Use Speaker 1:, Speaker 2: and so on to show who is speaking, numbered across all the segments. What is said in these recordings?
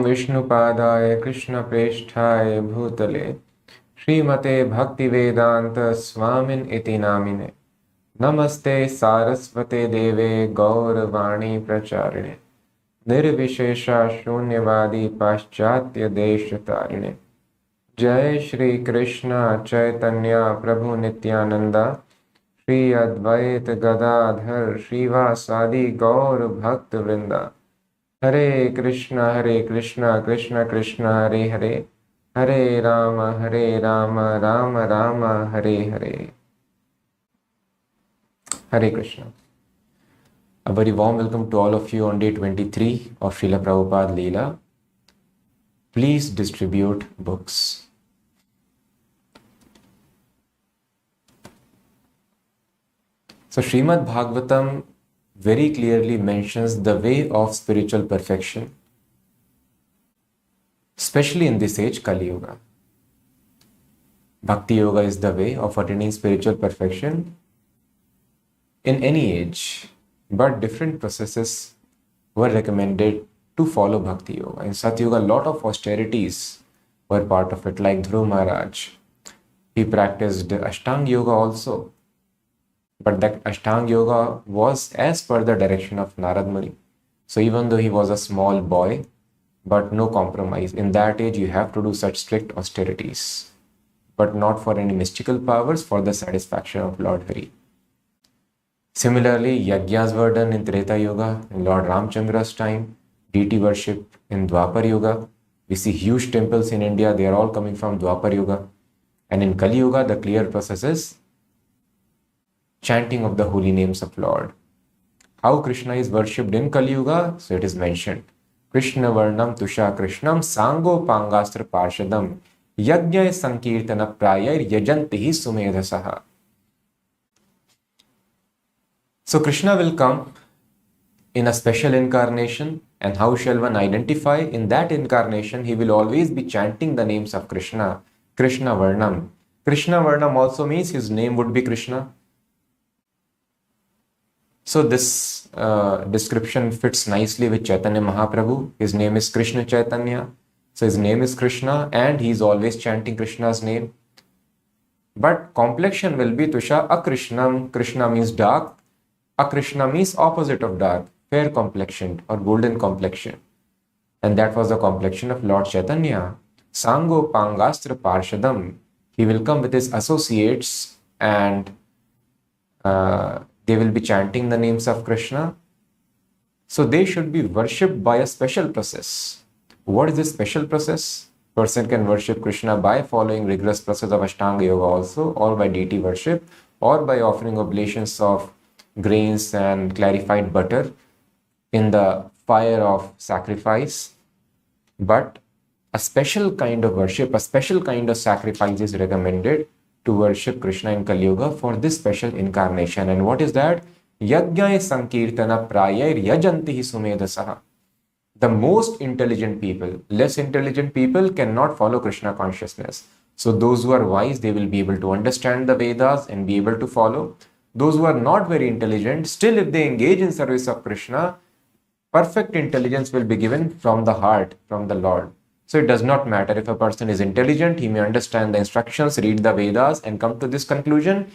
Speaker 1: ओम विष्णुपादाय कृष्णप्रेष्ठाय भूतले श्रीमते भक्तिवेदांत स्वामिन इति नामिने नमस्ते सारस्वते देवे गौरवाणी प्रचारिणे निर्विशेषा शून्यवादी पाश्चात्य देश तारिणे। जय श्री कृष्ण चैतन्य प्रभु नित्यानंदा श्री अद्वैत गदाधर श्रीवासादि गौर भक्त वृंदा। हरे कृष्ण कृष्ण कृष्ण हरे हरे, हरे Ram Ram Ram Hare Hare. Hare Krishna. A very warm welcome to all of you on day 23 of Srila Prabhupada Lila. Please distribute books. So Srimad Bhagavatam very clearly mentions the way of spiritual perfection, especially in this age, Kali Yuga. Bhakti Yoga is the way of attaining spiritual perfection in any age, but different processes were recommended to follow Bhakti Yoga. In Sat Yuga, a lot of austerities were part of it, like Dhruv Maharaj. He practiced Ashtanga Yoga also. But that Ashtanga Yoga was as per the direction of Narad Muni. So even though he was a small boy, but no compromise. In that age, you have to do such strict austerities, but not for any mystical powers, for the satisfaction of Lord Hari. Similarly, Yajnas were done in Treta Yoga, in Lord Ramchandra's time, deity worship in Dwapar Yoga. We see huge temples in India, they are all coming from Dwapar Yoga. And in Kali Yoga, the clear process is chanting of the holy names of Lord. How Krishna is worshipped in Kali Yuga? So it is mentioned. Krishna Varnam Tusha Krishnam Sango Pangastra Parshadam Yajna Sankirtana Prayar Yajantihi Sumedhasaha. So Krishna will come in a special incarnation, and how shall one identify? In that incarnation, he will always be chanting the names of Krishna, Krishna Varnam. Krishna Varnam also means his name would be Krishna. So this description fits nicely with Chaitanya Mahaprabhu. His name is Krishna Chaitanya. So his name is Krishna and he is always chanting Krishna's name. But complexion will be Tusha Akrishnam. Krishna means dark. Akrishna means opposite of dark, fair complexioned or golden complexion. And that was the complexion of Lord Chaitanya. Sango Pangastra Parshadam. He will come with his associates and they will be chanting the names of Krishna. So they should be worshipped by a special process. What is this special process? Person can worship Krishna by following rigorous process of Ashtanga Yoga also, or by deity worship, or by offering oblations of grains and clarified butter in the fire of sacrifice. But a special kind of worship, a special kind of sacrifice is recommended to worship Krishna in Kali Yuga for this special incarnation. And what is that? Yajna Sankirtana Prayar Yajantihi Sumedhasaha. The most intelligent people, less intelligent people cannot follow Krishna consciousness. So those who are wise, they will be able to understand the Vedas and be able to follow. Those who are not very intelligent, still if they engage in service of Krishna, perfect intelligence will be given from the heart, from the Lord. So it does not matter if a person is intelligent, he may understand the instructions, read the Vedas and come to this conclusion.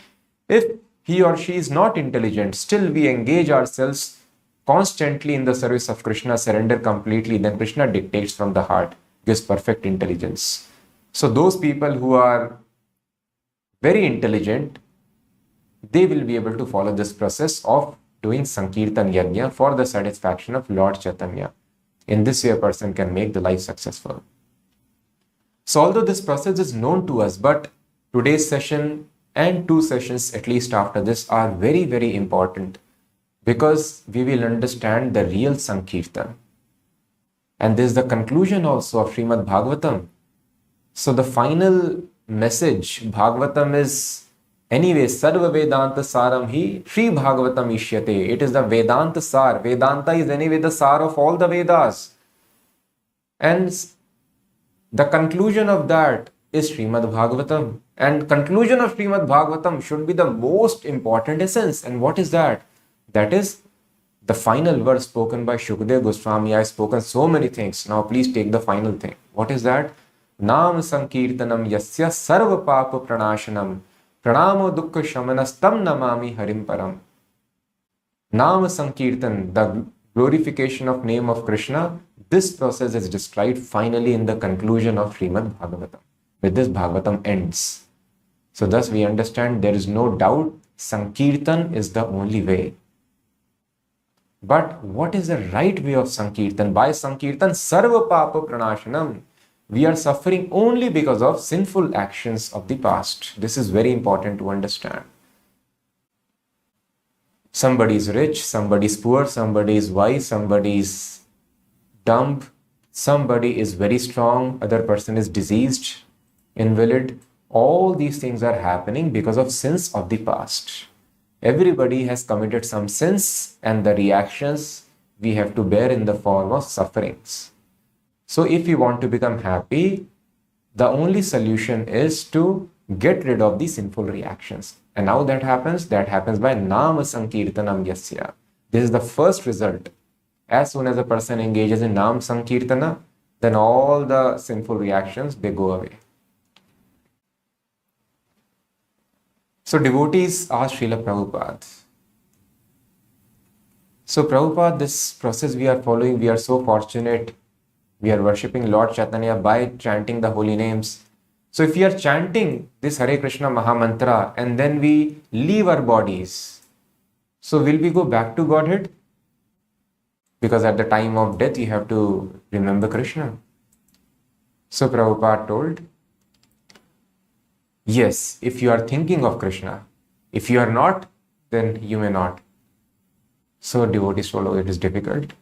Speaker 1: If he or she is not intelligent, still we engage ourselves constantly in the service of Krishna, surrender completely, then Krishna dictates from the heart, gives perfect intelligence. So those people who are very intelligent, they will be able to follow this process of doing Sankirtan Yajna for the satisfaction of Lord Chaitanya. In this way, a person can make the life successful. So although this process is known to us, but today's session and 2 sessions at least after this are very, very important, because we will understand the real Sankirtan. And this is the conclusion also of Srimad Bhagavatam. So the final message, Bhagavatam is anyway, Sarva Vedanta Saram Hi Sri Bhagavatam Ishyate. It is the Vedanta Sar. Vedanta is anyway the Sar of all the Vedas. And the conclusion of that is Srimad Bhagavatam. And conclusion of Srimad Bhagavatam should be the most important essence. And what is that? That is The final verse spoken by Shukdev Goswami, I have spoken so many things. Now please take the final thing. What is that? Nam Sankirtanam Yasya Sarva Papa Pranashanam Pranamo Dukkha Shamanastam Namami Harim Param. Nam Sankirtan, the glorification of name of Krishna, this process is described finally in the conclusion of Srimad Bhagavatam. With this, Bhagavatam ends. So thus we understand there is no doubt Sankirtan is the only way. But what is the right way of Sankirtan? By Sankirtan, Sarva Papa Pranashanam. We are suffering only because of sinful actions of the past. This is very important to understand. Somebody is rich, somebody is poor, somebody is wise, somebody is dumb, somebody is very strong, other person is diseased, invalid. All these things are happening because of sins of the past. Everybody has committed some sins, and the reactions we have to bear in the form of sufferings. So if you want to become happy, the only solution is to get rid of the sinful reactions. And how that happens by Nama Sankirtanam Yasya. This is the first result. As soon as a person engages in Nam Sankirtana, then all the sinful reactions, they go away. So devotees ask Srila Prabhupada. So Prabhupada, this process we are following, we are so fortunate. We are worshipping Lord Chaitanya by chanting the holy names. So if we are chanting this Hare Krishna Maha Mantra and then we leave our bodies, so will we go back to Godhead? Because at the time of death you have to remember Krishna. So Prabhupada told, yes, if you are thinking of Krishna. If you are not, then you may not. So devotees told, oh, it is difficult.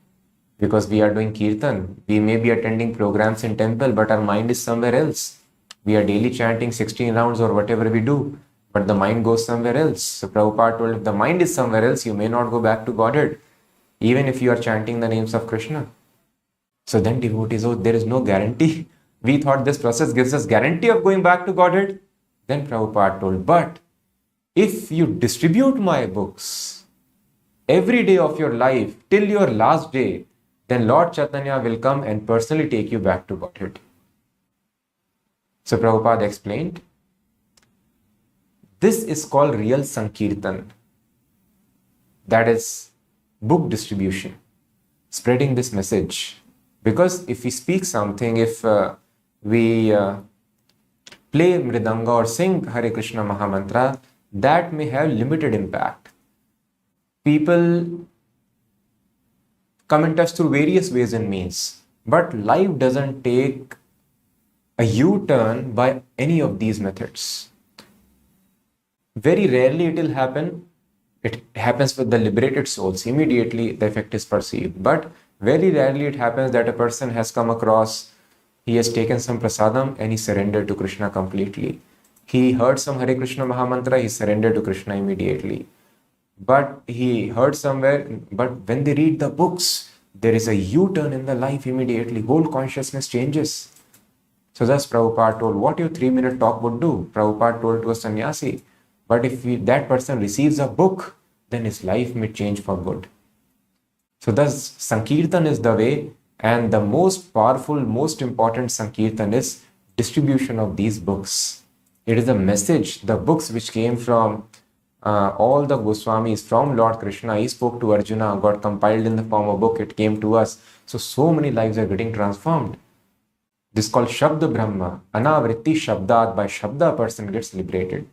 Speaker 1: Because we are doing kirtan. We may be attending programs in temple, but our mind is somewhere else. We are daily chanting 16 rounds or whatever we do, but the mind goes somewhere else. So Prabhupada told, if the mind is somewhere else, you may not go back to Godhead, even if you are chanting the names of Krishna. So then devotees, oh, there is no guarantee. We thought this process gives us guarantee of going back to Godhead. Then Prabhupada told, but if you distribute my books every day of your life till your last day, then Lord Chaitanya will come and personally take you back to Godhead. So Prabhupada explained, this is called real Sankirtan. That is book distribution, spreading this message. Because if we speak something, if we play Mridanga or sing Hare Krishna Maha Mantra, that may have limited impact. People come at us through various ways and means, but life doesn't take a U-turn by any of these methods. Very rarely it will happen. It happens with the liberated souls. Immediately the effect is perceived. But very rarely it happens that a person has come across, he has taken some prasadam and he surrendered to Krishna completely. He heard some Hare Krishna Maha Mantra, he surrendered to Krishna immediately. But he heard somewhere, but when they read the books, there is a U-turn in the life immediately. Whole consciousness changes. So thus Prabhupada told, what your 3-minute talk would do? Prabhupada told to a sannyasi. But if that person receives a book, then his life may change for good. So thus Sankirtan is the way, and the most powerful, most important Sankirtan is distribution of these books. It is a message, the books which came from all the Goswamis, from Lord Krishna. He spoke to Arjuna, got compiled in the form of a book, it came to us. So many lives are getting transformed. This is called Shabda Brahma. Anavritti Shabdat, by Shabda a person gets liberated.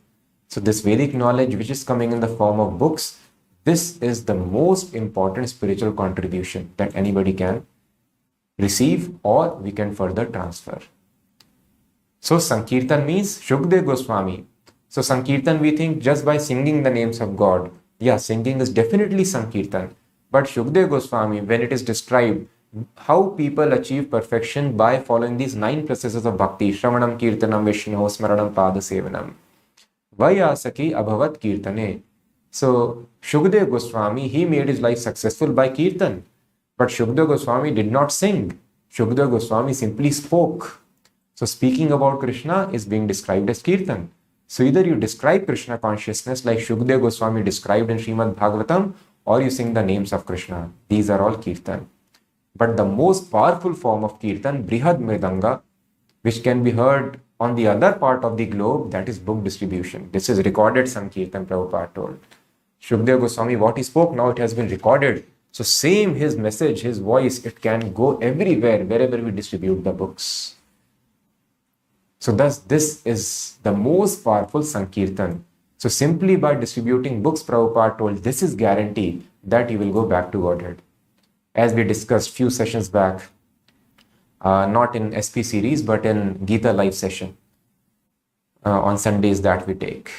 Speaker 1: So this Vedic knowledge which is coming in the form of books, this is the most important spiritual contribution that anybody can receive or we can further transfer. So Sankirtan means Shukdev Goswami. So Sankirtan we think just by singing the names of God. Yeah, singing is definitely Sankirtan. But Shukdev Goswami, when it is described how people achieve perfection by following these 9 processes of bhakti, Shravanam, Kirtanam, Vishnu, Smaranam, Pada Sevanam, Vayasaki Abhavat Kirtane. So Shukdev Goswami, he made his life successful by Kirtan. But Shukdev Goswami did not sing. Shukdev Goswami simply spoke. So speaking about Krishna is being described as Kirtan. So either you describe Krishna consciousness like Shukdev Goswami described in Srimad Bhagavatam, or you sing the names of Krishna. These are all kirtan. But the most powerful form of kirtan, Brihad Mridanga, which can be heard on the other part of the globe, that is book distribution. This is recorded Sankirtan, Prabhupada told. Shukdev Goswami, what he spoke, now it has been recorded. So same his message, his voice, it can go everywhere, wherever we distribute the books. So thus, this is the most powerful Sankirtan. So simply by distributing books, Prabhupada told, this is guarantee that you will go back to Godhead. As we discussed few sessions back, not in SP series, but in Gita live session on Sundays that we take.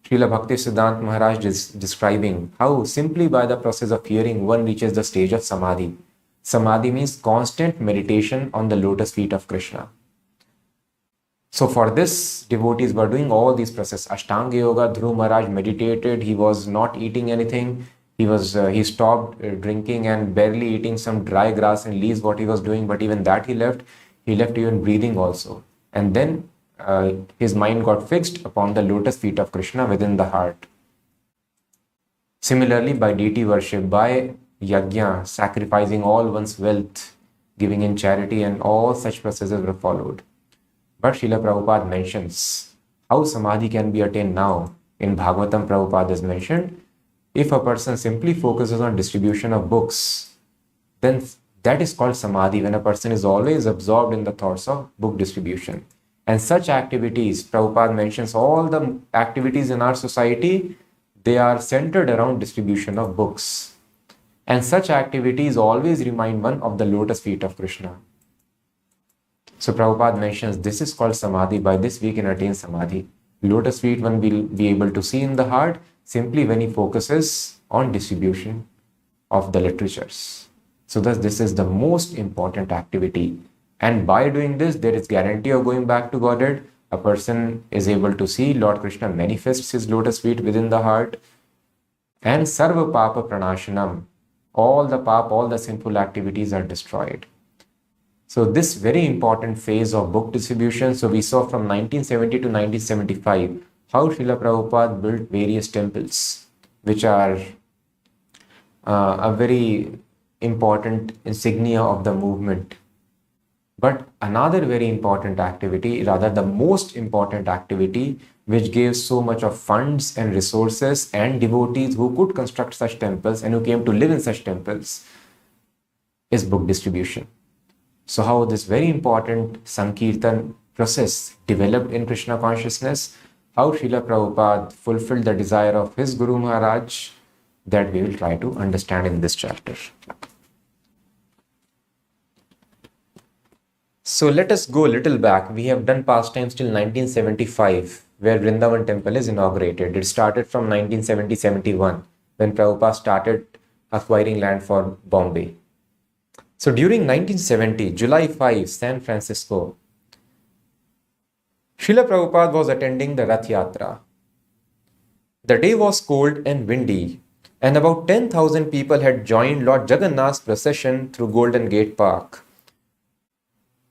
Speaker 1: Srila Bhakti Siddhant Maharaj is describing how simply by the process of hearing one reaches the stage of Samadhi. Samadhi means constant meditation on the lotus feet of Krishna. So for this, devotees were doing all these processes. Ashtanga Yoga, Dhruv Maharaj meditated, he was not eating anything. He stopped drinking and barely eating some dry grass and leaves, what he was doing, but even that he left even breathing also. And then his mind got fixed upon the lotus feet of Krishna within the heart. Similarly, by deity worship, by yajna, sacrificing all one's wealth, giving in charity, and all such processes were followed. But Srila Prabhupada mentions how Samadhi can be attained now. In Bhagavatam, Prabhupada is mentioned, if a person simply focuses on distribution of books, then that is called Samadhi, when a person is always absorbed in the thoughts of book distribution. And such activities, Prabhupada mentions all the activities in our society, they are centered around distribution of books. And such activities always remind one of the lotus feet of Krishna. So Prabhupada mentions this is called Samadhi. By this we can attain Samadhi. Lotus feet one will be able to see in the heart simply when he focuses on distribution of the literatures. So thus this is the most important activity. And by doing this, there is guarantee of going back to Godhead. A person is able to see Lord Krishna manifests his lotus feet within the heart. And Sarva Papa Pranashanam, all the sinful activities are destroyed. So this very important phase of book distribution, so we saw from 1970 to 1975, how Srila Prabhupada built various temples, which are a very important insignia of the movement. But another very important activity, rather the most important activity, which gave so much of funds and resources and devotees who could construct such temples and who came to live in such temples, is book distribution. So how this very important Sankirtan process developed in Krishna consciousness, how Srila Prabhupada fulfilled the desire of his Guru Maharaj, that we will try to understand in this chapter. So let us go a little back. We have done pastimes till 1975, where Vrindavan temple is inaugurated. It started from 1970-71, when Prabhupada started acquiring land for Bombay. So during 1970, July 5, San Francisco, Srila Prabhupada was attending the Rath Yatra. The day was cold and windy, and about 10,000 people had joined Lord Jagannath's procession through Golden Gate Park.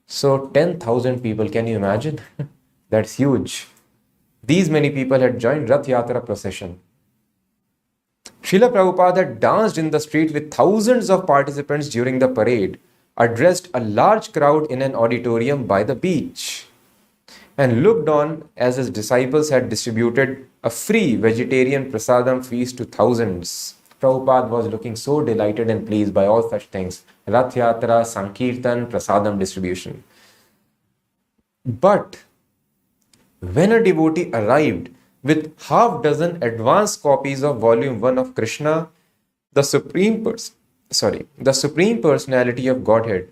Speaker 1: So 10,000 people, can you imagine? That's huge. These many people had joined Rath Yatra procession. Srila Prabhupada had danced in the street with thousands of participants during the parade, addressed a large crowd in an auditorium by the beach, and looked on as his disciples had distributed a free vegetarian prasadam feast to thousands. Prabhupada was looking so delighted and pleased by all such things. Rath Yatra, Sankirtan, prasadam distribution. But when a devotee arrived with half dozen advanced copies of volume 1 of Krishna, the Supreme Personality of Godhead,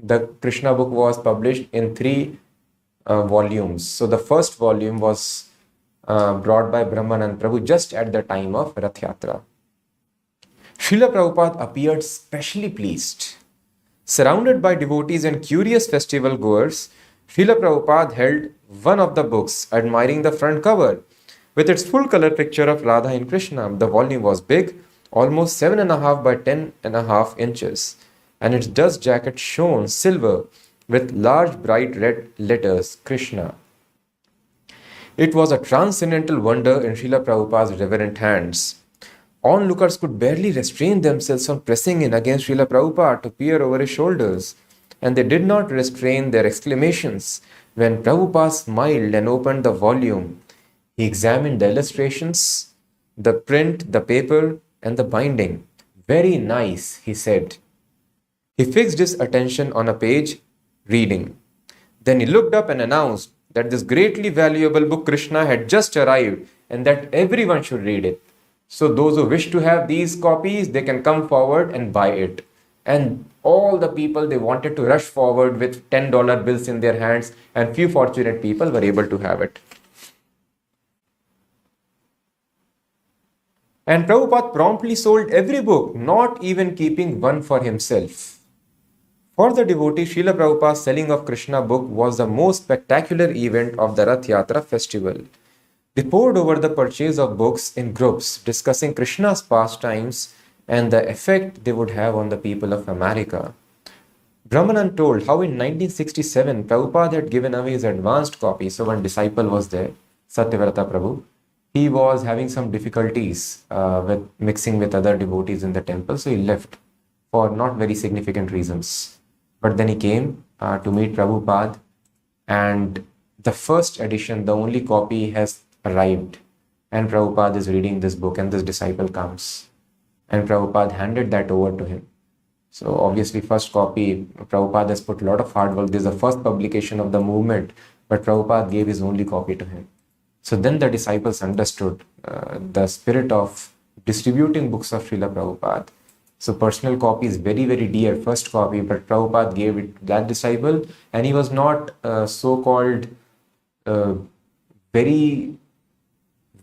Speaker 1: the Krishna book was published in 3 volumes. So the first volume was brought by Brahmanand Prabhu just at the time of Rath Yatra. Srila Prabhupada appeared specially pleased. Surrounded by devotees and curious festival goers, Srila Prabhupada held one of the books, admiring the front cover. With its full color picture of Radha and Krishna, the volume was big, almost 7.5 by 10.5 inches, and its dust jacket shone silver with large bright red letters, Krishna. It was a transcendental wonder in Srila Prabhupada's reverent hands. Onlookers could barely restrain themselves from pressing in against Srila Prabhupada to peer over his shoulders, and they did not restrain their exclamations when Prabhupada smiled and opened the volume. He examined the illustrations, the print, the paper, and the binding. Very nice, he said. He fixed his attention on a page, reading. Then he looked up and announced that this greatly valuable book Krishna had just arrived and that everyone should read it. So those who wish to have these copies, they can come forward and buy it. And all the people, they wanted to rush forward with $10 bills in their hands, and few fortunate people were able to have it. And Prabhupada promptly sold every book, not even keeping one for himself. For the devotee, Srila Prabhupada's selling of Krishna book was the most spectacular event of the Rath Yatra festival. They poured over the purchase of books in groups, discussing Krishna's pastimes and the effect they would have on the people of America. Brahmanan told how in 1967, Prabhupada had given away his advanced copy. So one disciple was there, Satyavrata Prabhu. He was having some difficulties with mixing with other devotees in the temple, so he left for not very significant reasons. But then he came to meet Prabhupada, and the first edition, the only copy, has arrived. And Prabhupada is reading this book, and this disciple comes. And Prabhupada handed that over to him. So obviously, first copy, Prabhupada has put a lot of hard work. This is the first publication of the movement, but Prabhupada gave his only copy to him. So then the disciples understood the spirit of distributing books of Srila Prabhupada. So personal copy is very, very dear, first copy, but Prabhupada gave it to that disciple, and he was not so-called very,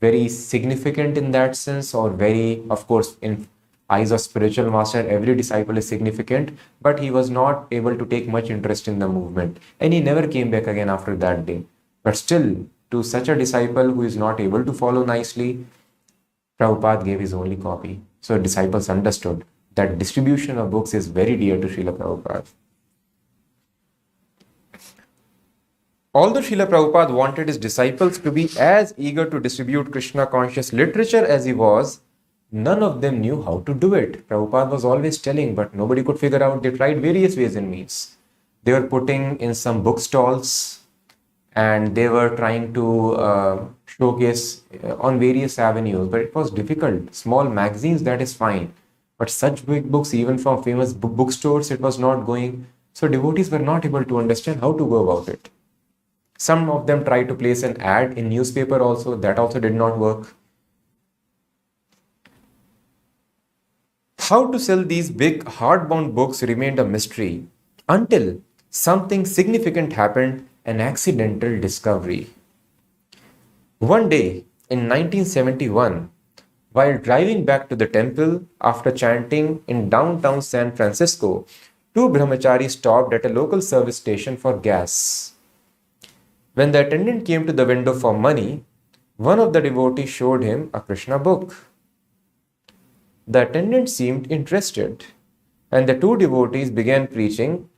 Speaker 1: very significant in that sense, or very, of course, in eyes of spiritual master, every disciple is significant, but he was not able to take much interest in the movement, and he never came back again after that day. But still, to such a disciple who is not able to follow nicely, Prabhupada gave his only copy. So disciples understood that distribution of books is very dear to Srila Prabhupada. Although Srila Prabhupada wanted his disciples to be as eager to distribute Krishna conscious literature as he was, none of them knew how to do it. Prabhupada was always telling, but nobody could figure out. They tried various ways and means. They were putting in some bookstalls, and they were trying to showcase on various avenues, but it was difficult. Small magazines, that is fine. But such big books, even from famous bookstores, it was not going. So devotees were not able to understand how to go about it. Some of them tried to place an ad in newspaper also. That also did not work. How to sell these big hardbound books remained a mystery until something significant happened, an accidental discovery. One day in 1971, while driving back to the temple after chanting in downtown San Francisco, two brahmacharis stopped at a local service station for gas. When the attendant came to the window for money, one of the devotees showed him a Krishna book. The attendant seemed interested, and the two devotees began preaching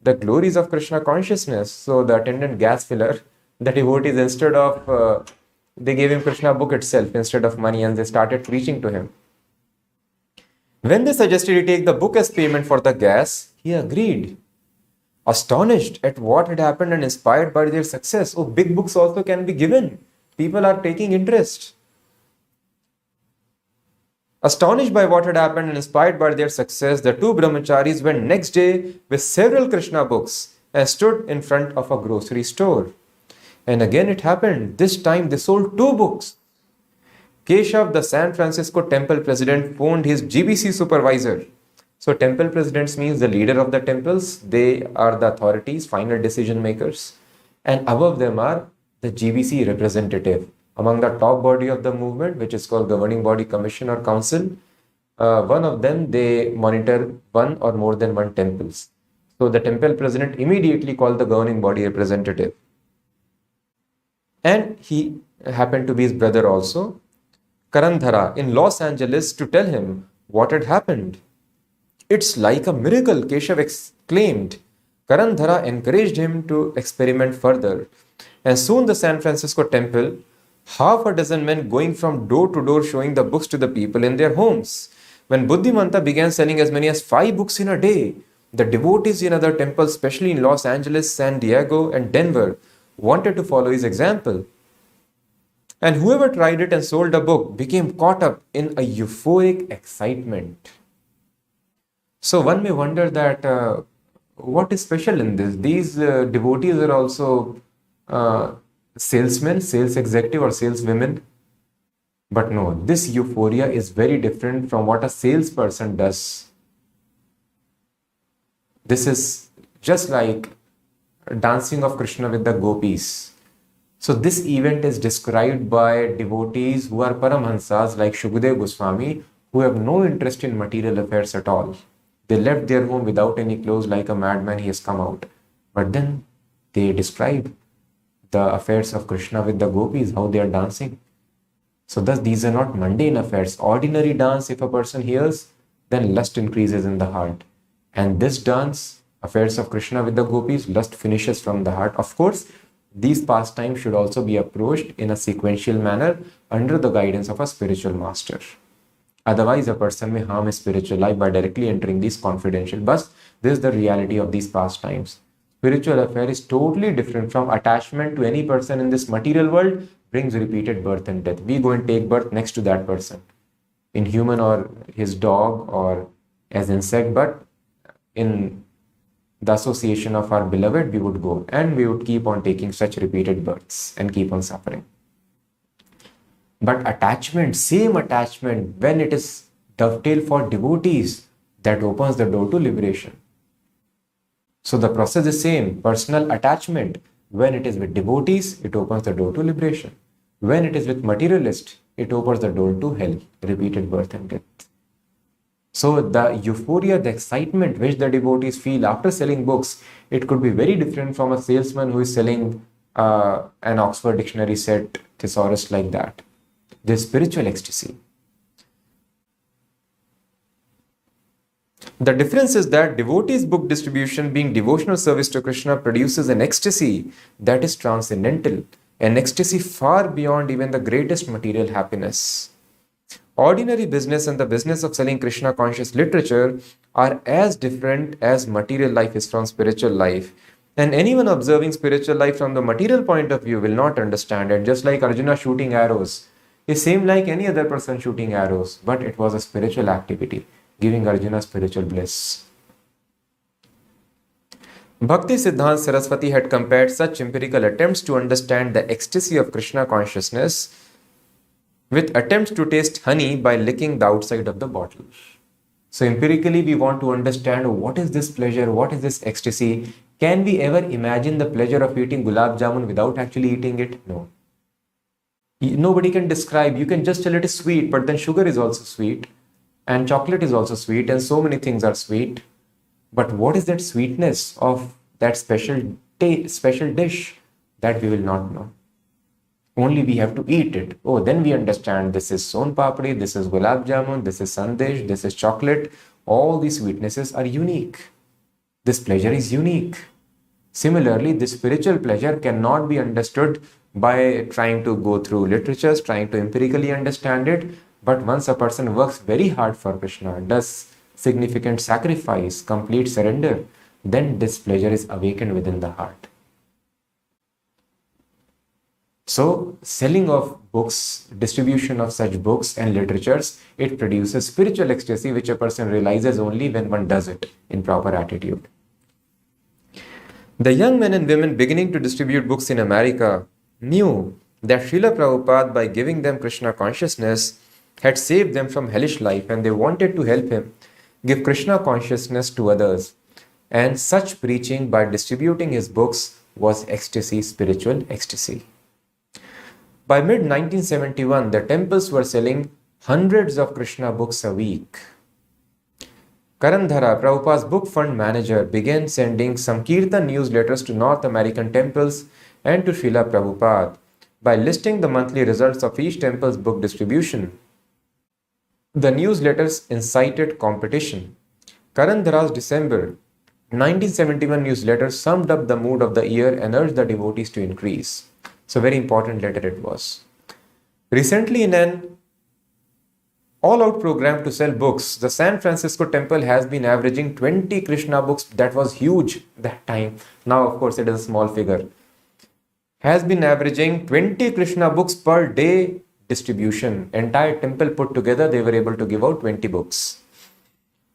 Speaker 1: the glories of Krishna consciousness. So the attendant gas filler, the devotees, instead of, they gave him Krishna book itself instead of money, and they started preaching to him. When they suggested he take the book as payment for the gas, he agreed. Astonished at what had happened and inspired by their success. Oh, big books also can be given. People are taking interest. Astonished by what had happened and inspired by their success, the two brahmacharis went next day with several Krishna books and stood in front of a grocery store. And again it happened. This time they sold two books. Keshav, the San Francisco temple president, phoned his GBC supervisor. So temple presidents means the leader of the temples. They are the authorities, final decision makers. And above them are the GBC representative. Among the top body of the movement, which is called Governing Body Commission or Council, one of them, they monitor one or more than one temples. So the temple president immediately called the governing body representative. And he happened to be his brother also, Karandhara, in Los Angeles, to tell him what had happened. It's like a miracle, Keshav exclaimed. Karandhara encouraged him to experiment further. And soon the San Francisco temple half a dozen men going from door to door showing the books to the people in their homes. When Buddhimanta began selling as many as 5 books in a day, the devotees in other temples, especially in Los Angeles, San Diego, and Denver, wanted to follow his example. And whoever tried it and sold a book became caught up in a euphoric excitement. So one may wonder that what is special in this? These devotees are also salesmen, sales executive, or saleswomen. But no, this euphoria is very different from what a salesperson does. This is just like dancing of Krishna with the gopis. So this event is described by devotees who are Paramahansas like Shukdev Goswami, who have no interest in material affairs at all. They left their home without any clothes, like a madman he has come out. But then they describe the affairs of Krishna with the gopis, how they are dancing. So thus these are not mundane affairs. Ordinary dance, if a person hears, then lust increases in the heart. And this dance, affairs of Krishna with the gopis, lust finishes from the heart. Of course, these pastimes should also be approached in a sequential manner under the guidance of a spiritual master. Otherwise, a person may harm his spiritual life by directly entering these confidential. But this is the reality of these pastimes. Spiritual affair is totally different from attachment to any person in this material world, brings repeated birth and death. We go and take birth next to that person, in human or his dog or as insect, but in the association of our beloved, we would go and we would keep on taking such repeated births and keep on suffering. But attachment, same attachment, when it is dovetail for devotees, that opens the door to liberation. So the process is same, personal attachment. When it is with devotees, it opens the door to liberation. When it is with materialist, it opens the door to hell, repeated birth and death. So the euphoria, the excitement which the devotees feel after selling books, it could be very different from a salesman who is selling an Oxford dictionary set, thesaurus like that. This spiritual ecstasy. The difference is that devotees' book distribution, being devotional service to Krishna, produces an ecstasy that is transcendental, an ecstasy far beyond even the greatest material happiness. Ordinary business and the business of selling Krishna conscious literature are as different as material life is from spiritual life. And anyone observing spiritual life from the material point of view will not understand it. Just like Arjuna shooting arrows, it seemed like any other person shooting arrows, but it was a spiritual activity, giving Arjuna spiritual bliss. Bhakti Siddhanta Saraswati had compared such empirical attempts to understand the ecstasy of Krishna consciousness with attempts to taste honey by licking the outside of the bottle. So empirically, we want to understand what is this pleasure, what is this ecstasy. Can we ever imagine the pleasure of eating gulab jamun without actually eating it? No. Nobody can describe. You can just tell it is sweet, but then sugar is also sweet, and chocolate is also sweet, and so many things are sweet. But what is that sweetness of that special dish? That we will not know. Only we have to eat it. Oh, then we understand this is son papdi, this is gulab jamun, this is sandesh, this is chocolate. All these sweetnesses are unique. This pleasure is unique. Similarly, this spiritual pleasure cannot be understood by trying to go through literatures, trying to empirically understand it. But once a person works very hard for Krishna, does significant sacrifice, complete surrender, then this pleasure is awakened within the heart. So, selling of books, distribution of such books and literatures, it produces spiritual ecstasy which a person realizes only when one does it in proper attitude. The young men and women beginning to distribute books in America knew that Srila Prabhupada, by giving them Krishna consciousness, had saved them from hellish life, and they wanted to help him give Krishna consciousness to others. And such preaching by distributing his books was ecstasy, spiritual ecstasy. By mid-1971, the temples were selling hundreds of Krishna books a week. Karandhara, Prabhupada's book fund manager, began sending Sankirtan newsletters to North American temples and to Srila Prabhupada by listing the monthly results of each temple's book distribution. The newsletters incited competition. Karandhara's December 1971 newsletter summed up the mood of the year and urged the devotees to increase. So very important letter it was. Recently, in an all-out program to sell books, the San Francisco temple has been averaging 20 Krishna books. That was huge that time. Now, of course, it is a small figure. Has been averaging 20 Krishna books per day distribution. Entire temple put together, they were able to give out 20 books.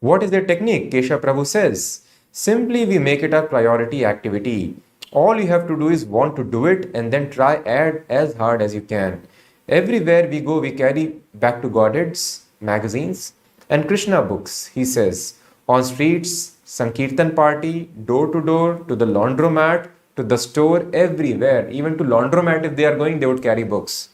Speaker 1: What is their technique? Kesha Prabhu says, simply we make it a priority activity. All you have to do is want to do it and then try as hard as you can. Everywhere we go, we carry back to Godheads, magazines, and Krishna books, he says. On streets, Sankirtan party, door, to the laundromat, to the store, everywhere. Even to laundromat, if they are going, they would carry books.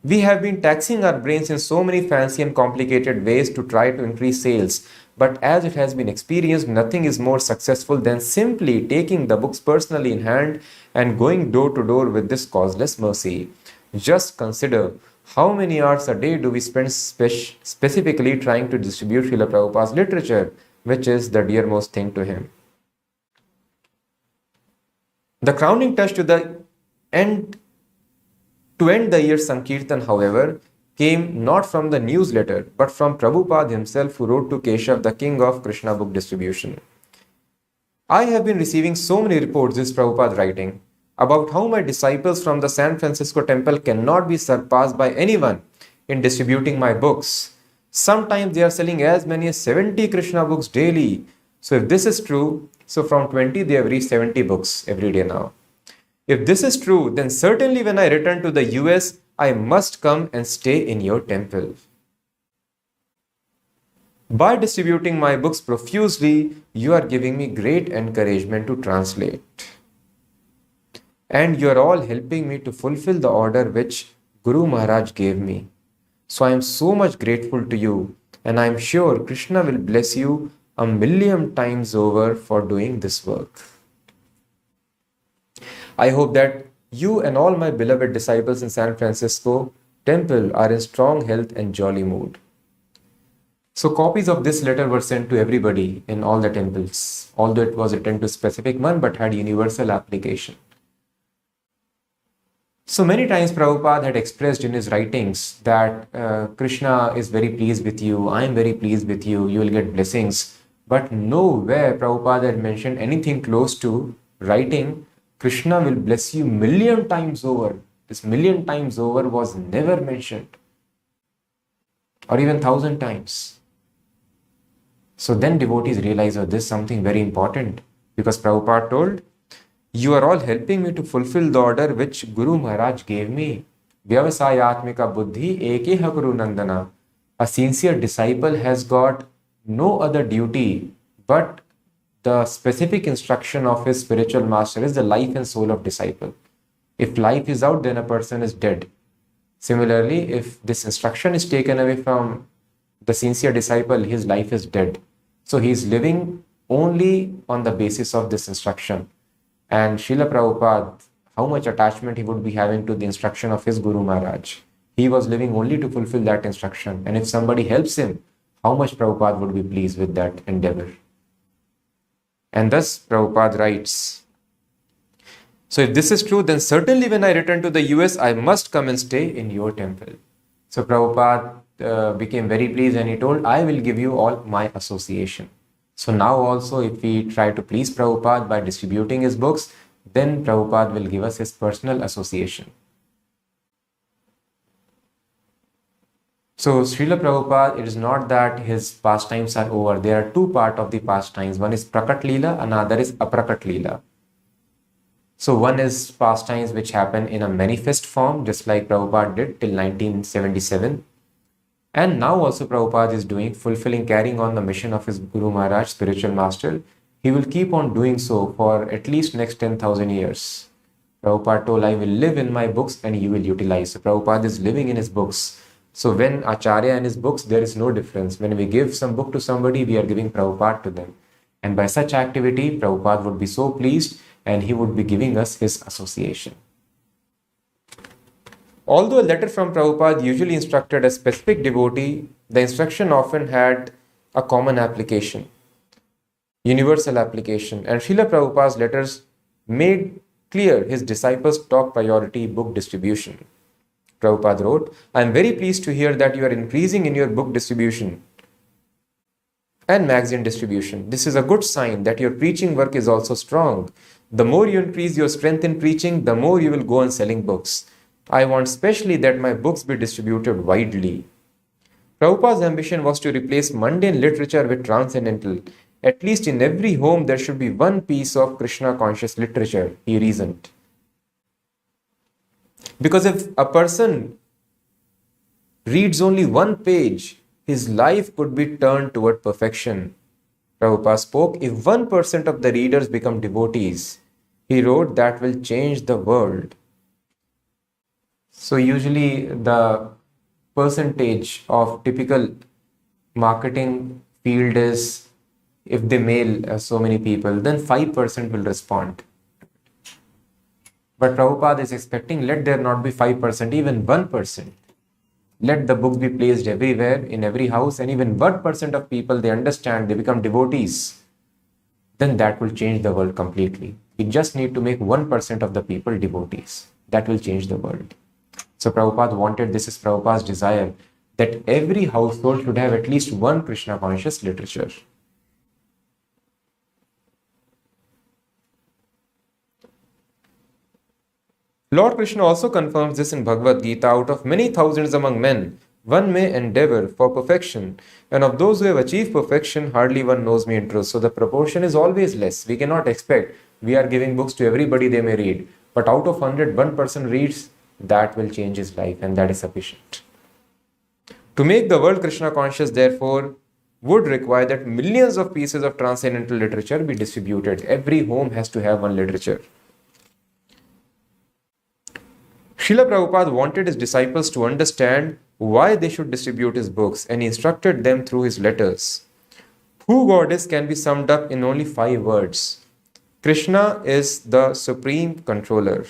Speaker 1: We have been taxing our brains in so many fancy and complicated ways to try to increase sales. But as it has been experienced, nothing is more successful than simply taking the books personally in hand and going door to door with this causeless mercy. Just consider how many hours a day do we spend specifically trying to distribute Srila Prabhupada's literature, which is the dearmost thing to him. The crowning touch to end the year Sankirtan, however, came not from the newsletter, but from Prabhupada himself, who wrote to Keshav, the king of Krishna book distribution. I have been receiving so many reports, this Prabhupada writing, about how my disciples from the San Francisco temple cannot be surpassed by anyone in distributing my books. Sometimes they are selling as many as 70 Krishna books daily. So if this is true, so from 20 they have reached 70 books every day now. If this is true, then certainly when I return to the US, I must come and stay in your temple. By distributing my books profusely, you are giving me great encouragement to translate. And you are all helping me to fulfill the order which Guru Maharaj gave me. So I am so much grateful to you, and I am sure Krishna will bless you 1,000,000 times over for doing this work. I hope that you and all my beloved disciples in San Francisco temple are in strong health and jolly mood. So copies of this letter were sent to everybody in all the temples, although it was written to a specific one but had universal application. So many times Prabhupada had expressed in his writings that Krishna is very pleased with you, I am very pleased with you, you will get blessings. But nowhere Prabhupada had mentioned anything close to writing, Krishna will bless you 1,000,000 times over. This 1,000,000 times over was never mentioned. Or even 1,000 times. So then devotees realize, oh, this is something very important. Because Prabhupada told, you are all helping me to fulfill the order which Guru Maharaj gave me. Vyavasayatmika buddhi ekeha Guru Nandana. A sincere disciple has got no other duty but the specific instruction of his spiritual master is the life and soul of disciple. If life is out, then a person is dead. Similarly, if this instruction is taken away from the sincere disciple, his life is dead. So he is living only on the basis of this instruction. And Srila Prabhupada, how much attachment he would be having to the instruction of his Guru Maharaj. He was living only to fulfill that instruction. And if somebody helps him, how much Prabhupada would be pleased with that endeavor. And thus Prabhupada writes, so if this is true, then certainly when I return to the US, I must come and stay in your temple. So Prabhupada became very pleased and he told, I will give you all my association. So now also if we try to please Prabhupada by distributing his books, then Prabhupada will give us his personal association. So Srila Prabhupada, it is not that his pastimes are over. There are two parts of the pastimes. One is Prakat Lila, another is Aprakat Lila. So one is pastimes which happen in a manifest form, just like Prabhupada did till 1977. And now also Prabhupada is fulfilling, carrying on the mission of his Guru Maharaj, spiritual master. He will keep on doing so for at least next 10,000 years. Prabhupada told, I will live in my books and you will utilize. So Prabhupada is living in his books. So when Acharya and his books, there is no difference. When we give some book to somebody, we are giving Prabhupada to them. And by such activity, Prabhupada would be so pleased and he would be giving us his association. Although a letter from Prabhupada usually instructed a specific devotee, the instruction often had a common application, universal application. And Srila Prabhupada's letters made clear his disciples' top priority book distribution. Prabhupada wrote, I am very pleased to hear that you are increasing in your book distribution and magazine distribution. This is a good sign that your preaching work is also strong. The more you increase your strength in preaching, the more you will go on selling books. I want specially that my books be distributed widely. Prabhupada's ambition was to replace mundane literature with transcendental. At least in every home there should be one piece of Krishna conscious literature, he reasoned. Because if a person reads only one page, his life could be turned toward perfection. Prabhupada spoke, if 1% of the readers become devotees, he wrote, that will change the world. So usually the percentage of typical marketing field is, if they mail so many people, then 5% will respond. But Prabhupada is expecting, let there not be 5%, even 1%. Let the books be placed everywhere, in every house, and even 1% of people, they understand, they become devotees. Then that will change the world completely. We just need to make 1% of the people devotees. That will change the world. So Prabhupada wanted, this is Prabhupada's desire, that every household should have at least one Krishna conscious literature. Lord Krishna also confirms this in Bhagavad Gita, out of many thousands among men, one may endeavor for perfection, and of those who have achieved perfection, hardly one knows me in truth. So the proportion is always less. We cannot expect, we are giving books to everybody, they may read. But out of 100, one person reads, that will change his life, and that is sufficient. To make the world Krishna conscious, therefore, would require that millions of pieces of transcendental literature be distributed. Every home has to have one literature. Srila Prabhupada wanted his disciples to understand why they should distribute his books, and he instructed them through his letters. Who God is can be summed up in only 5 words. Krishna is the supreme controller.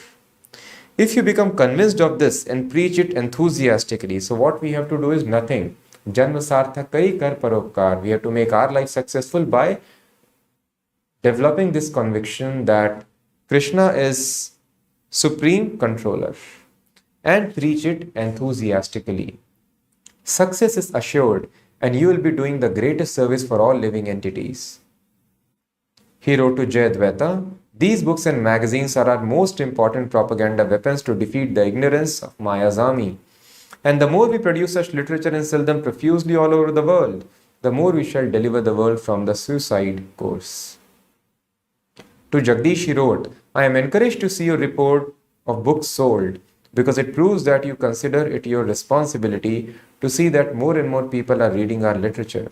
Speaker 1: If you become convinced of this and preach it enthusiastically, so what we have to do is nothing. Janma sarthakai kar paropkar. We have to make our life successful by developing this conviction that Krishna is supreme controller, and preach it enthusiastically. Success is assured, and you will be doing the greatest service for all living entities. He wrote to Jayadvaita, these books and magazines are our most important propaganda weapons to defeat the ignorance of Maya's army. And the more we produce such literature and sell them profusely all over the world, the more we shall deliver the world from the suicide course. To Jagdish he wrote, I am encouraged to see your report of books sold, because it proves that you consider it your responsibility to see that more and more people are reading our literature.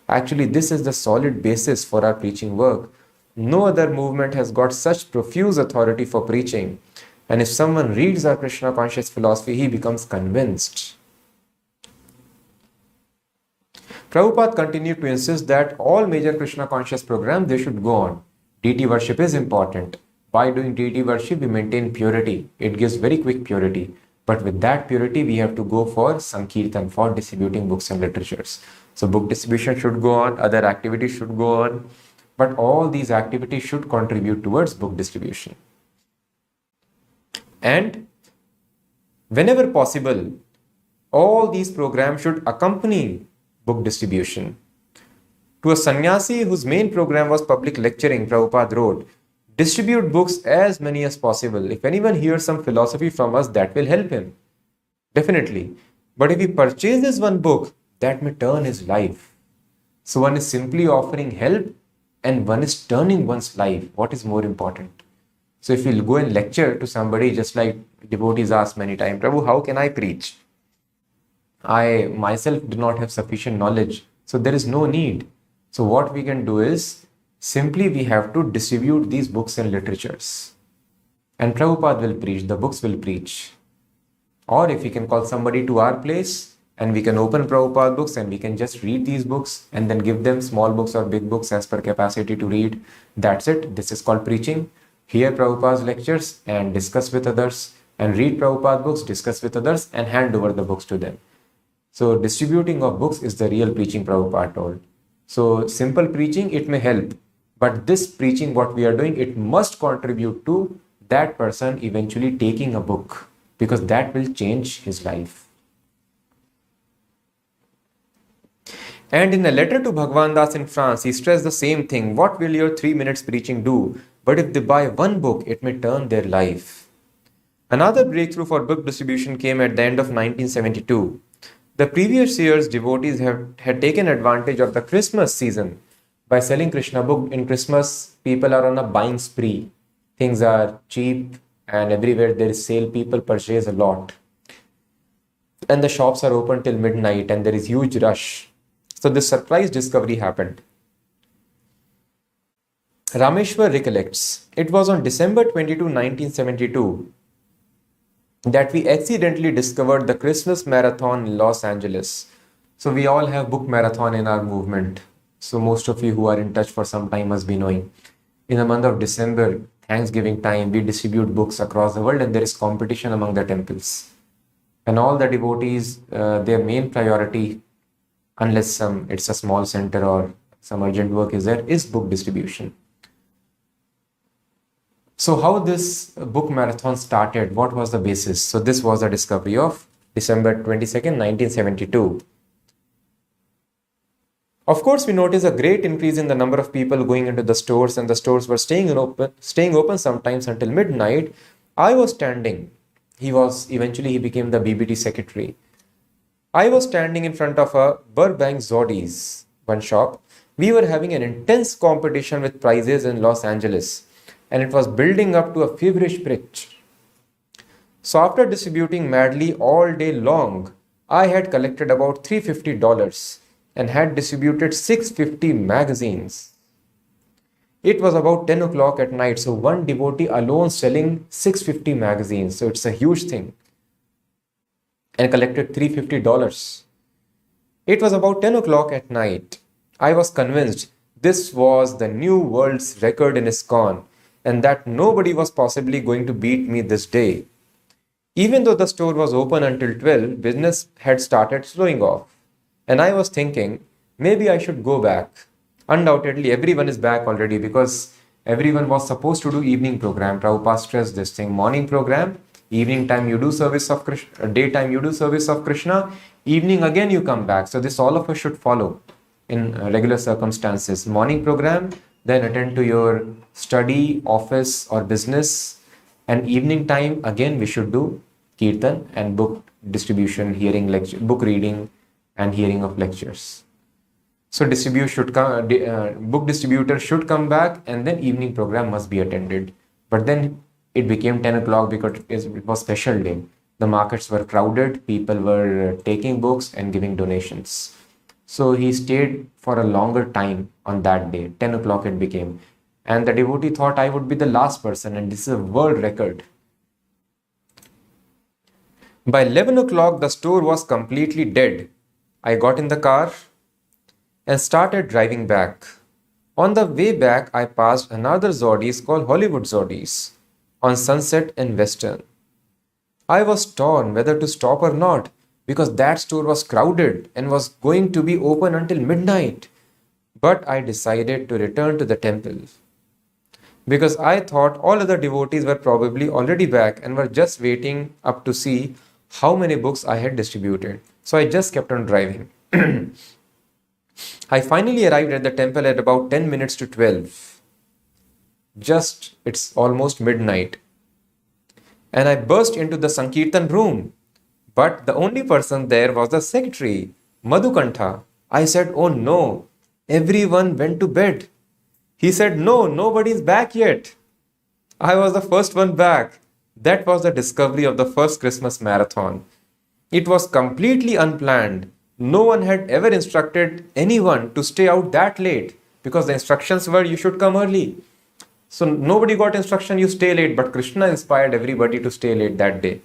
Speaker 1: Actually, this is the solid basis for our preaching work. No other movement has got such profuse authority for preaching. And if someone reads our Krishna conscious philosophy, he becomes convinced. Prabhupada continued to insist that all major Krishna conscious programs, they should go on. Deity worship is important. By doing deity worship, we maintain purity. It gives very quick purity. But with that purity, we have to go for Sankirtan, for distributing books and literatures. So book distribution should go on, other activities should go on. But all these activities should contribute towards book distribution. And whenever possible, all these programs should accompany book distribution. To a sannyasi whose main program was public lecturing, Prabhupada wrote, distribute books as many as possible. If anyone hears some philosophy from us, that will help him. Definitely. But if he purchases one book, that may turn his life. So one is simply offering help and one is turning one's life. What is more important? So if you'll go and lecture to somebody, just like devotees ask many times, Prabhu, how can I preach? I myself do not have sufficient knowledge. So there is no need. So what we can do is, simply we have to distribute these books and literatures. And Prabhupada will preach, the books will preach. Or if we can call somebody to our place, and we can open Prabhupada books and we can just read these books and then give them small books or big books as per capacity to read. That's it. This is called preaching. Hear Prabhupada's lectures and discuss with others, and read Prabhupada books, discuss with others, and hand over the books to them. So distributing of books is the real preaching, Prabhupada told. So simple preaching, it may help. But this preaching, what we are doing, it must contribute to that person eventually taking a book. because that will change his life. And in a letter to Bhagwan Das in France, he stressed the same thing. What will your 3 minutes preaching do? But if they buy one book, it may turn their life. Another breakthrough for book distribution came at the end of 1972. The previous year's devotees had taken advantage of the Christmas season by selling Krishna book. In Christmas, people are on a buying spree. Things are cheap and everywhere there is sale, people purchase a lot. And the shops are open till midnight and there is huge rush. So this surprise discovery happened. Rameshwar recollects, it was on December 22, 1972 that we accidentally discovered the Christmas marathon in Los Angeles. So we all have book marathon in our movement. So most of you who are in touch for some time must be knowing. In the month of December, Thanksgiving time, we distribute books across the world and there is competition among the temples. And all the devotees, their main priority, unless it's a small center or some urgent work is there, is book distribution. So how this book marathon started, what was the basis? So this was the discovery of December 22nd, 1972. Of course, we noticed a great increase in the number of people going into the stores, and the stores were staying open sometimes until midnight. I was standing. He became the BBT secretary. I was standing in front of a Burbank Zoddies, one shop. We were having an intense competition with prices in Los Angeles, and it was building up to a feverish pitch. So after distributing madly all day long, I had collected about $350 and had distributed 650 magazines. It was about 10 o'clock at night, so one devotee alone selling 650 magazines. So it's a huge thing. And collected $350. It was about 10 o'clock at night. I was convinced this was the new world's record in ISKCON and that nobody was possibly going to beat me this day. Even though the store was open until 12, business had started slowing off. And I was thinking, maybe I should go back. Undoubtedly, everyone is back already because everyone was supposed to do evening program. Prabhupada stressed this thing. Morning program, evening time you do service of Krishna, daytime you do service of Krishna, evening again you come back. So this all of us should follow in regular circumstances. Morning program, then attend to your study, office or business. And evening time, again we should do kirtan and book distribution, hearing lecture, book reading and hearing of lectures. So book distributor should come back and then evening program must be attended. But then it became 10 o'clock because it was special day. The markets were crowded, people were taking books and giving donations. So he stayed for a longer time on that day, 10 o'clock it became. And the devotee thought I would be the last person and this is a world record. By 11 o'clock, the store was completely dead. I got in the car and started driving back. On the way back, I passed another Zoddies called Hollywood Zoddies on Sunset and Western. I was torn whether to stop or not because that store was crowded and was going to be open until midnight. But I decided to return to the temple because I thought all other devotees were probably already back and were just waiting up to see how many books I had distributed. So I just kept on driving. I finally arrived at the temple at about 10 minutes to 12. It's almost midnight. And I burst into the Sankirtan room. But the only person there was the secretary, Madhukantha. I said, oh no, everyone went to bed. He said, no, nobody's back yet. I was the first one back. That was the discovery of the first Christmas marathon. It was completely unplanned. No one had ever instructed anyone to stay out that late because the instructions were you should come early. So nobody got instruction you stay late, but Krishna inspired everybody to stay late that day.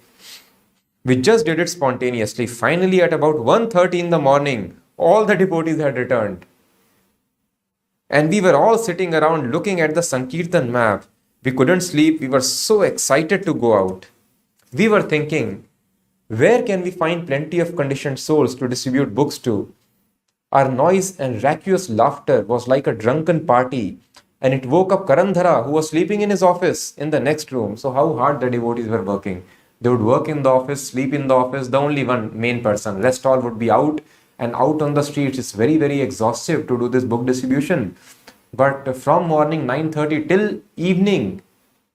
Speaker 1: We just did it spontaneously. Finally, at about 1:30 in the morning, all the devotees had returned. And we were all sitting around looking at the Sankirtan map. We couldn't sleep. We were so excited to go out. We were thinking, where can we find plenty of conditioned souls to distribute books to? Our noise and raucous laughter was like a drunken party, and it woke up Karandhara, who was sleeping in his office in the next room. So how hard the devotees were working. They would work in the office, sleep in the office, the only one main person. Rest all would be out and out on the streets. It's very, very exhaustive to do this book distribution. But from morning 9:30 till evening,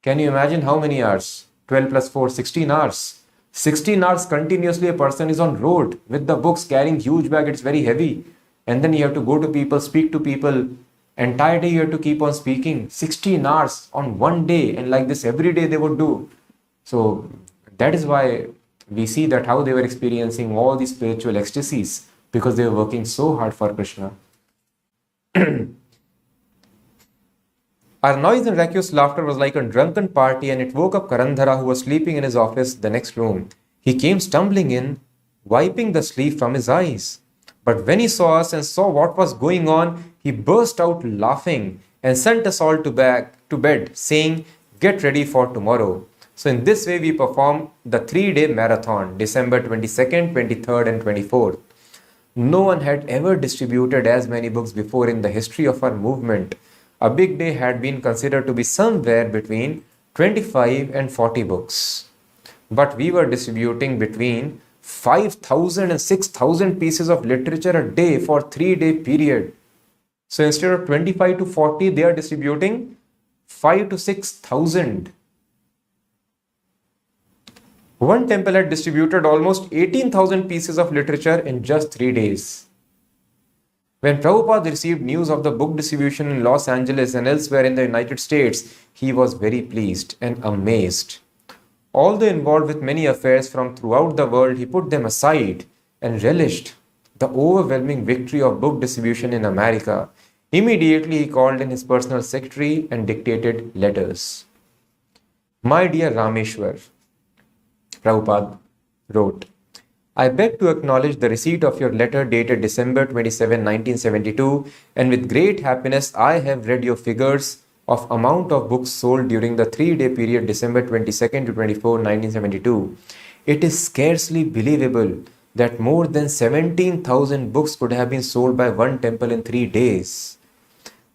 Speaker 1: can you imagine how many hours? 12 plus 4, 16 hours. 16 hours continuously a person is on road with the books, carrying huge bag. It's very heavy. And then you have to go to people, speak to people. Entire day you have to keep on speaking. 16 hours on one day, and like this every day they would do. So that is why we see that how they were experiencing all these spiritual ecstasies, because they were working so hard for Krishna. Our noise and raucous laughter was like a drunken party, and it woke up Karandhara, who was sleeping in his office, the next room. He came stumbling in, wiping the sleep from his eyes. But when he saw us and saw what was going on, he burst out laughing and sent us all to bed, saying, "Get ready for tomorrow." So in this way, we performed the 3-day marathon, December 22nd, 23rd, and 24th. No one had ever distributed as many books before in the history of our movement. A big day had been considered to be somewhere between 25 and 40 books. But we were distributing between 5,000 and 6,000 pieces of literature a day for 3-day period. So instead of 25 to 40, they are distributing 5 to 6,000. One temple had distributed almost 18,000 pieces of literature in just 3 days. When Prabhupada received news of the book distribution in Los Angeles and elsewhere in the United States, he was very pleased and amazed. Although involved with many affairs from throughout the world, he put them aside and relished the overwhelming victory of book distribution in America. Immediately, he called in his personal secretary and dictated letters. "My dear Rameshwar," Prabhupada wrote, "I beg to acknowledge the receipt of your letter dated December 27, 1972, and with great happiness I have read your figures of amount of books sold during the 3-day period December 22nd to 24, 1972. It is scarcely believable that more than 17,000 books could have been sold by one temple in 3 days.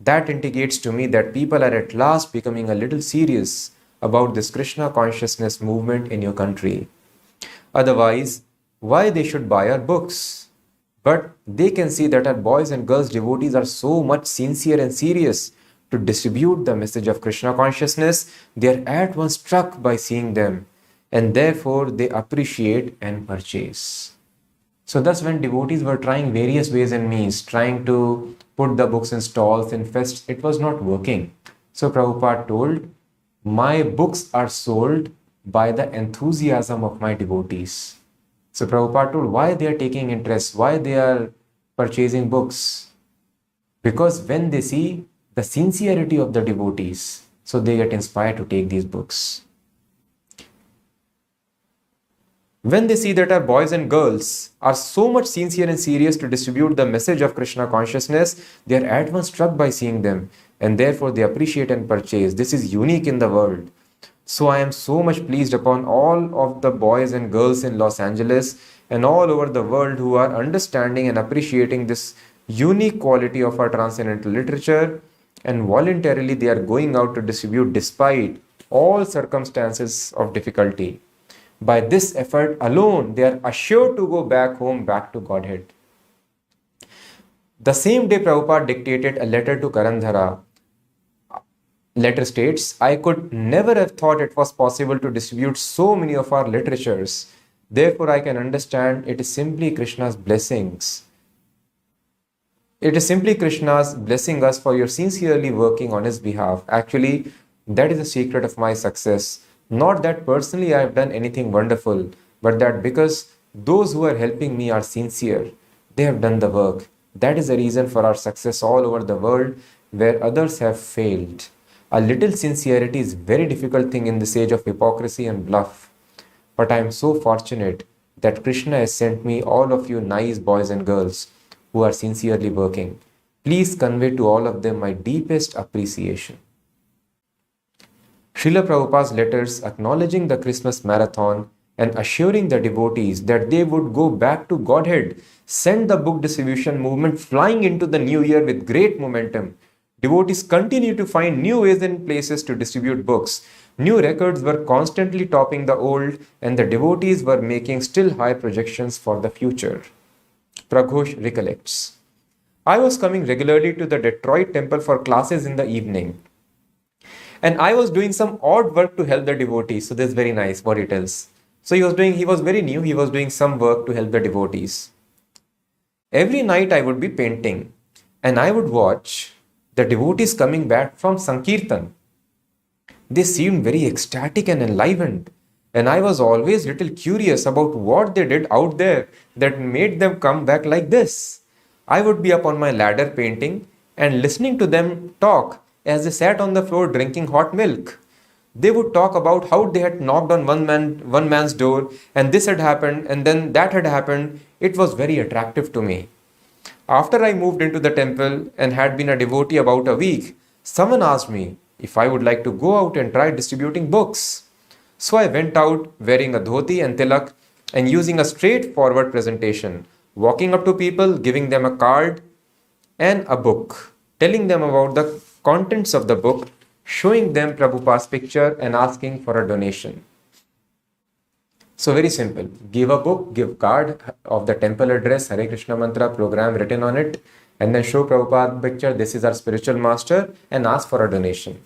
Speaker 1: That indicates to me that people are at last becoming a little serious about this Krishna consciousness movement in your country. Otherwise, why they should buy our books? But they can see that our boys and girls devotees are so much sincere and serious to distribute the message of Krishna consciousness, they are at once struck by seeing them, and therefore they appreciate and purchase." So thus when devotees were trying various ways and means, trying to put the books in stalls, in fests, it was not working. So Prabhupada told, "My books are sold by the enthusiasm of my devotees." So Prabhupada told why they are taking interest, why they are purchasing books. Because when they see the sincerity of the devotees, so they get inspired to take these books. When they see that our boys and girls are so much sincere and serious to distribute the message of Krishna consciousness, they are at once struck by seeing them, and therefore they appreciate and purchase. This is unique in the world. So I am so much pleased upon all of the boys and girls in Los Angeles and all over the world who are understanding and appreciating this unique quality of our transcendental literature, and voluntarily they are going out to distribute despite all circumstances of difficulty. By this effort alone, they are assured to go back home, back to Godhead. The same day, Prabhupada dictated a letter to Karandhara. Letter states, "I could never have thought it was possible to distribute so many of our literatures. Therefore, I can understand it is simply Krishna's blessings. It is simply Krishna's blessing us for your sincerely working on his behalf. Actually, that is the secret of my success. Not that personally I have done anything wonderful, but that because those who are helping me are sincere, they have done the work. That is the reason for our success all over the world where others have failed. A little sincerity is a very difficult thing in this age of hypocrisy and bluff. But I am so fortunate that Krishna has sent me all of you nice boys and girls who are sincerely working. Please convey to all of them my deepest appreciation." Srila Prabhupada's letters acknowledging the Christmas marathon and assuring the devotees that they would go back to Godhead sent the book distribution movement flying into the new year with great momentum. Devotees continue to find new ways and places to distribute books. New records were constantly topping the old, and the devotees were making still high projections for the future. Praghosh recollects. I was coming regularly to the Detroit temple for classes in the evening. And I was doing some odd work to help the devotees. So this is very nice what he tells. So he was very new, he was doing some work to help the devotees. Every night I would be painting and I would watch the devotees coming back from Sankirtan. They seemed very ecstatic and enlivened. And I was always little curious about what they did out there that made them come back like this. I would be up on my ladder painting and listening to them talk as they sat on the floor drinking hot milk. They would talk about how they had knocked on one man's door and this had happened and then that had happened. It was very attractive to me. After I moved into the temple and had been a devotee about a week, someone asked me if I would like to go out and try distributing books. So I went out wearing a dhoti and tilak and using a straightforward presentation, walking up to people, giving them a card and a book, telling them about the contents of the book, showing them Prabhupada's picture and asking for a donation. So very simple. Give a book, give card of the temple address, Hare Krishna mantra program written on it, and then show Prabhupada picture, this is our spiritual master, and ask for a donation.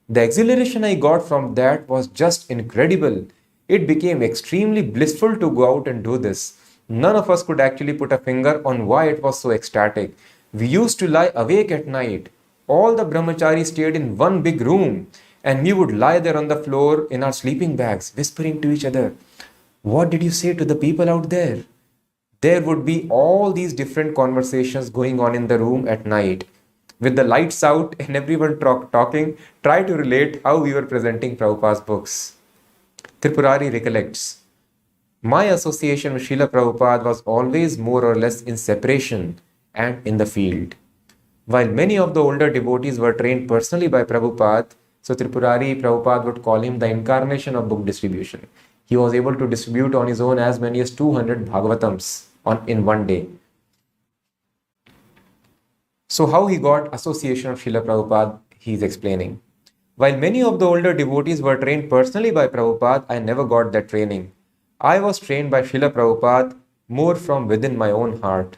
Speaker 1: The exhilaration I got from that was just incredible. It became extremely blissful to go out and do this. None of us could actually put a finger on why it was so ecstatic. We used to lie awake at night. All the brahmacharis stayed in one big room and we would lie there on the floor in our sleeping bags, whispering to each other, what did you say to the people out there? There would be all these different conversations going on in the room at night. With the lights out and everyone talking, try to relate how we were presenting Prabhupada's books. Tripurari recollects, my association with Srila Prabhupada was always more or less in separation and in the field. While many of the older devotees were trained personally by Prabhupada, so Tripurari, Prabhupada would call him the incarnation of book distribution. He was able to distribute on his own as many as 200 Bhagavatams in one day. So how he got association of Srila Prabhupada, he is explaining. While many of the older devotees were trained personally by Prabhupada, I never got that training. I was trained by Srila Prabhupada more from within my own heart.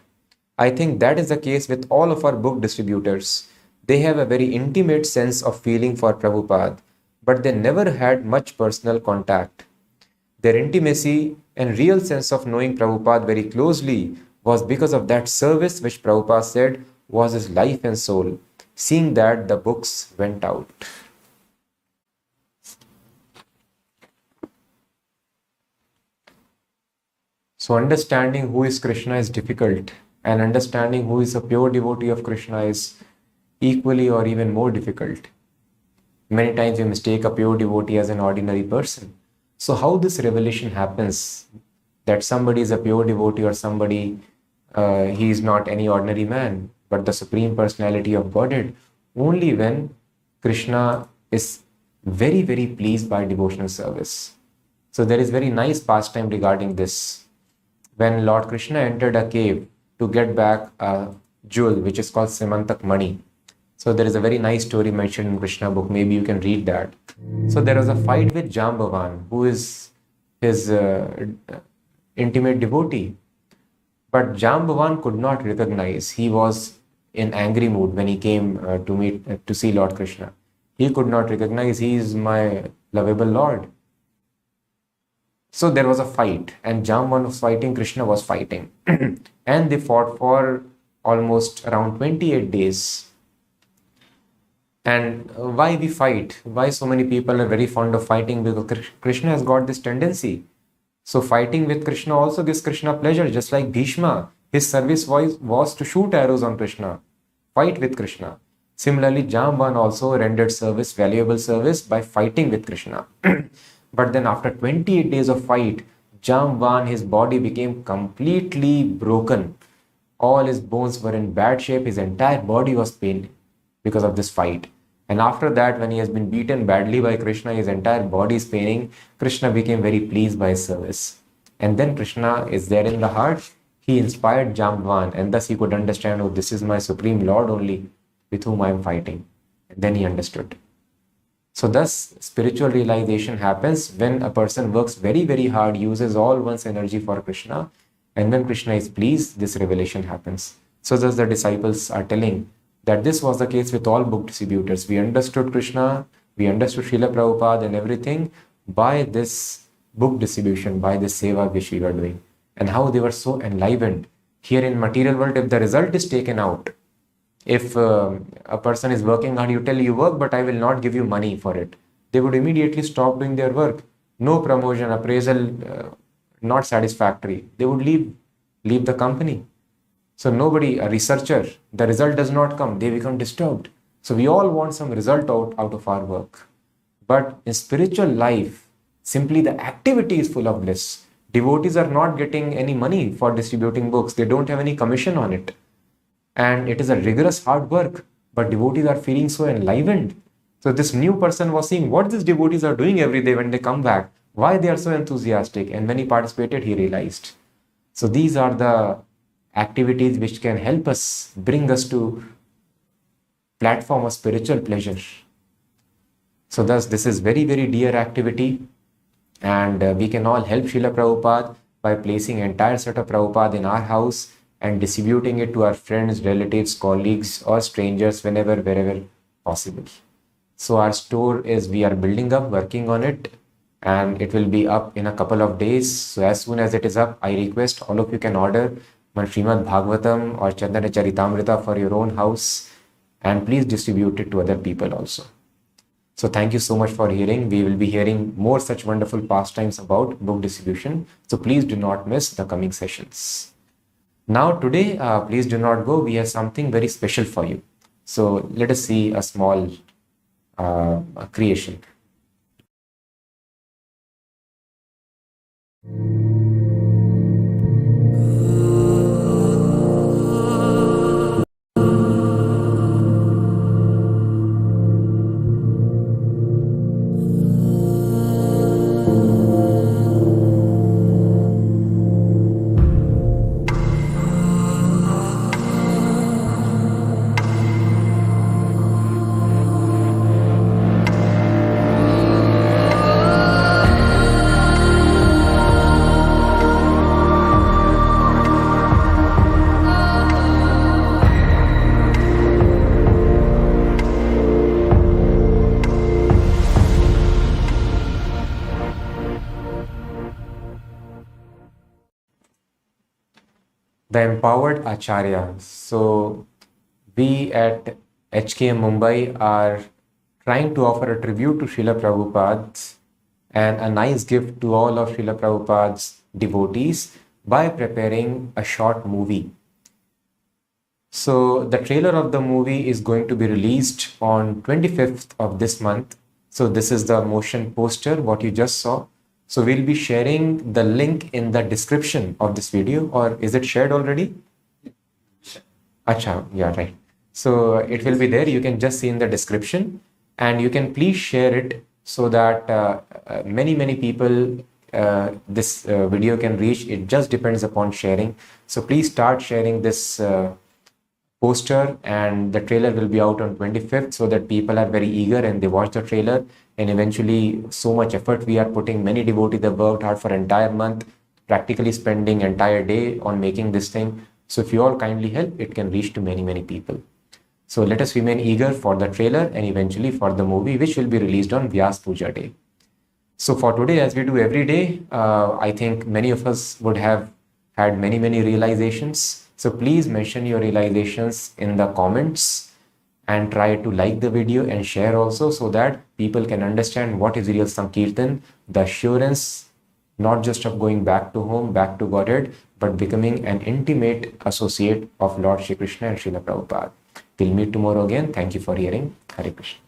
Speaker 1: I think that is the case with all of our book distributors. They have a very intimate sense of feeling for Prabhupada, but they never had much personal contact. Their intimacy and real sense of knowing Prabhupada very closely was because of that service which Prabhupada said was his life and soul. Seeing that, the books went out. So understanding who is Krishna is difficult, and understanding who is a pure devotee of Krishna is equally or even more difficult. Many times we mistake a pure devotee as an ordinary person. So how this revelation happens, that somebody is a pure devotee or somebody, he is not any ordinary man, but the Supreme Personality of Godhead, only when Krishna is very, very pleased by devotional service. So there is very nice pastime regarding this. When Lord Krishna entered a cave to get back a jewel which is called Simantak Mani. So there is a very nice story mentioned in Krishna book. Maybe you can read that. So there was a fight with Jambavan, who is his intimate devotee. But Jambavan could not recognize. He was in angry mood when he came to see Lord Krishna. He could not recognize, he is my lovable Lord. So there was a fight, and Jambavan was fighting, Krishna was fighting. And they fought for almost around 28 days. And why we fight? Why so many people are very fond of fighting? Because Krishna has got this tendency. So fighting with Krishna also gives Krishna pleasure, just like Bhishma. His service was to shoot arrows on Krishna, fight with Krishna. Similarly, Jambavan also rendered service, valuable service, by fighting with Krishna. But then after 28 days of fight, Jambavan, his body became completely broken. All his bones were in bad shape. His entire body was pained because of this fight. And after that, when he has been beaten badly by Krishna, his entire body is paining. Krishna became very pleased by his service. And then Krishna is there in the heart. He inspired Jambavan, and thus he could understand, oh, this is my Supreme Lord only. with whom I am fighting. Then he understood. So thus, spiritual realization happens when a person works very, very hard, uses all one's energy for Krishna, and when Krishna is pleased, this revelation happens. So thus the disciples are telling that this was the case with all book distributors. We understood Krishna, we understood Srila Prabhupada and everything by this book distribution, by this seva which we were doing, and how they were so enlivened. Here in material world, if the result is taken out, if a person is working hard, you tell you work, but I will not give you money for it, they would immediately stop doing their work. No promotion, appraisal, not satisfactory. They would leave the company. So nobody, a researcher, the result does not come, they become disturbed. So we all want some result out of our work. But in spiritual life, simply the activity is full of bliss. Devotees are not getting any money for distributing books. They don't have any commission on it. And it is a rigorous hard work, but devotees are feeling so enlivened. So this new person was seeing what these devotees are doing every day when they come back, why they are so enthusiastic. And when he participated, he realized. So these are the activities which can help us, bring us to platform of spiritual pleasure. So thus this is very, very dear activity, and we can all help Srila Prabhupada by placing entire set of Prabhupada in our house and distributing it to our friends, relatives, colleagues or strangers whenever, wherever possible. So our store is, we are building up, working on it, and it will be up in a couple of days. So as soon as it is up, I request all of you can order one Srimad Bhagavatam or Chandana Charitamrita for your own house, and please distribute it to other people also. So thank you so much for hearing. We will be hearing more such wonderful pastimes about book distribution. So please do not miss the coming sessions. Now today, please do not go. We have something very special for you. So let us see a small creation. The empowered Acharya. So we at HKM Mumbai are trying to offer a tribute to Srila Prabhupada and a nice gift to all of Srila Prabhupada's devotees by preparing a short movie. So the trailer of the movie is going to be released on 25th of this month. So this is the motion poster, what you just saw. So we'll be sharing the link in the description of this video, or is it shared already? Acha, yeah, right. So it will be there. You can just see in the description, and you can please share it so that many people this video can reach. It just depends upon sharing. So please start sharing this poster, and the trailer will be out on 25th so that people are very eager and they watch the trailer. And eventually, so much effort we are putting. Many devotees have worked hard for entire month, practically spending entire day on making this thing. So if you all kindly help, it can reach to many people. So let us remain eager for the trailer and eventually for the movie, which will be released on Vyas Puja Day. So for today, as we do every day, I think many of us would have had many realizations. So please mention your realizations in the comments, and try to like the video and share also, so that people can understand what is real Sankirtan, the assurance not just of going back to home, back to Godhead, but becoming an intimate associate of Lord Shri Krishna and Srila Prabhupada. We'll meet tomorrow again. Thank you for hearing. Hare Krishna.